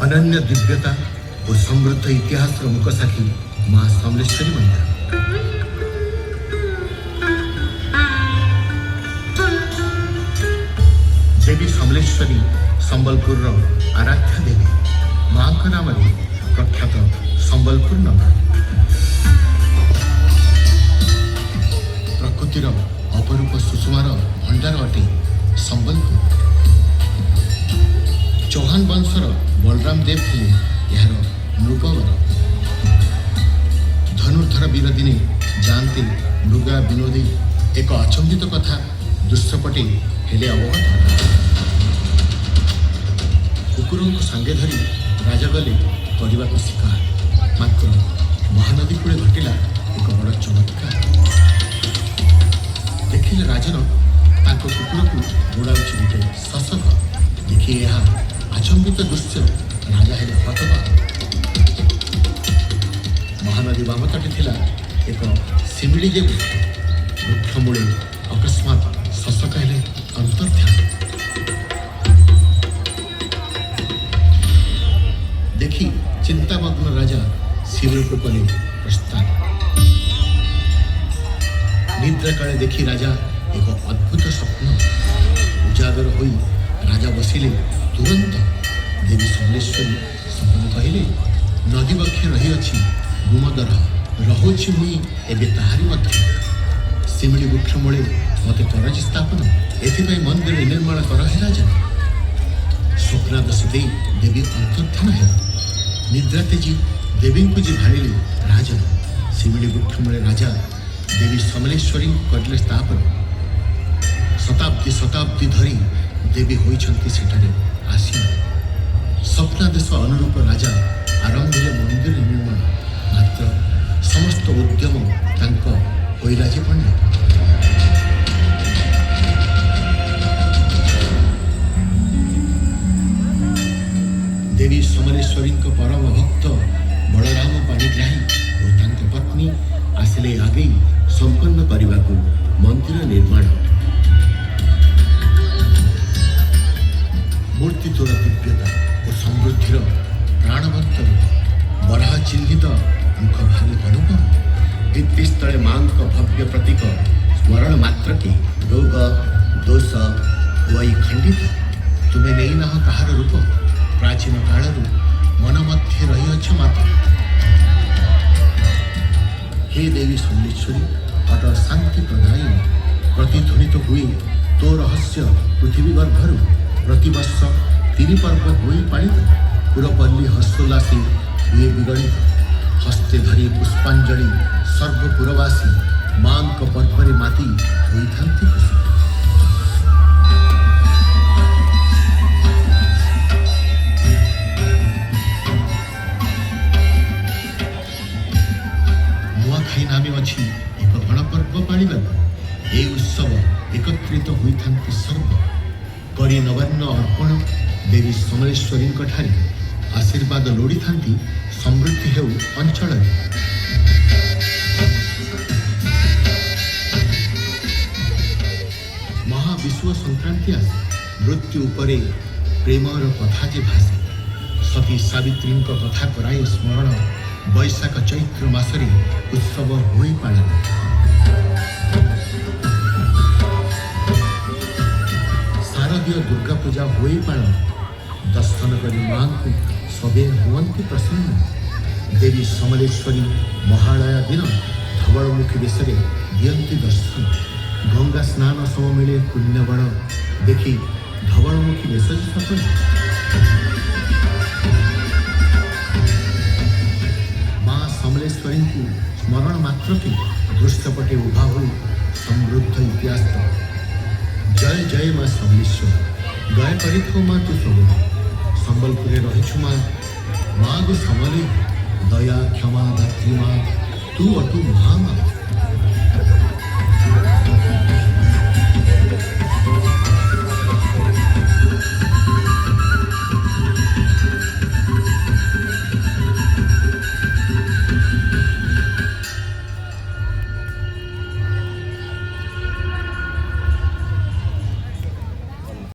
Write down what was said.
अनन्य दिव्यता और समृद्ध इतिहास मुकसाखी माँ समलेश्वरी मंदिर। देवी समलेश्वरी संबलपुर आराध्य देवी माँ का नाम प्रख्यात संबलपुर नगर। प्रकृतिर अपरूप सुषमार भंडार अटे संबलपुर। चौहान वंशर बलराम देव थे यार नृपवर। धनुर्धर वीर दिने जानते मृगा विनोदी एक अचंबित कथा दृश्यपटे हेले अवगत। कुकुर को सांगे धरी राजा गले करने को शिकार। मात्र महानदी कूले घटिला एक बड़ चमत्कार। देखिले राजन ताको कुकुर को गोड़ाउछि गोटे शशक। देखिए यह अचंबित दृश्य राजा हेले हतबाक। महानदी बामतटे थिला एक सिमिली जेबू। वृक्ष मूले अकस्मात शशक हेले अंतर्ध्यान। देखी चिंतामग्न राजा शिविर को कले प्रस्थान। निद्रा काले देखी राजा एक अद्भुत स्वप्न। उजागर होई राजा बसिले तुरंत देवी समलेश्वरी स्वप्न कहले नदी बक्षे रही अच्छी गुमदर रहुछि मुई एबे ताहारी मध्य। सिमिली वृक्ष मूले मते करज स्थापन एथिपाई मंदिर निर्माण कर हे राजा। स्वप्नादश दे देवी अंतर्धान है। निद्रा तेजी देवी को जी भाड़े राजा। सिमिली वृक्ष मूले राजा देवी समलेश्वरी करले स्थापन। शताब्दी शताब्दी धरी देवी होइछंती सेठारे आसीन। स्वप्नादेश अनुरूप राजा आरंभिले मंदिर निर्माण। मात्र समस्त उद्यम तांको होइला जे पड़े। देवी समलेश्वरी परम भक्त बलराम पाणिग्राही और तांको पत्नी आसिले आगे संपन्न करने को मंदिर निर्माण। मूर्ति तोर दिव्यता और समृद्धिर प्राणवंत रूप। बराह चिन्हित मुख भारी अनुपम। भित्तिस्थले माँ भव्य प्रतीक स्मरण मात्र के रोग दोष वही खंडित। तुम्हें नहीं ना कहार रूप प्राचीन कालरू मन मध्य रही अच्छ माता। हे देवी समलेश्वरी अट शांति प्रदायिनी। प्रतिध्वनित हुए तो रहस्य पृथ्वी गर्भर। प्रतिवर्ष 3 पर्व हुई पालित। पुरपल्ली हर्षोल्लासी हुए विगणित। हस्ते धरी पुष्पांजलि सर्वपुरवासी माँ पर्वरे माती होइथांती खुशी। नुआखाई नामे अच्छी एक गणपर्व पालिबा। ए उत्सव एकत्रित होइथांती सर्व। करी नवान्न अर्पण देवी समलेश्वरी ठारे आशीर्वाद लोड़ी थांती समृद्धि हेउ अंचल। महाविश्व संक्रांति आसे मृत्यु उपरे प्रेमर कथा जे भासे। सती सावित्री कथा कराए स्मरण। बैशाख चैत्र मासरे उत्सव होई पालन। शारदीय दुर्गा पूजा होई पालन। दर्शन करी माँ को सबे हुअन्ति प्रसन्न। देवी समलेश्वरी महालया दिन धवलमुखी बेश दियंती दर्शन। गंगा स्नान सम मिले पुण्यबण देखी धवलमुखी बेश सफल। माँ समलेश्वरी को स्मरण मात्र के दृश्यपटे उभा हुई समृद्ध इतिहास। जय जय माँ समलेश्वरी दया कर माँ तू सब। संबलपुरे रही माँ गो समले दया क्षमा धात्री माँ तू अटू महामा।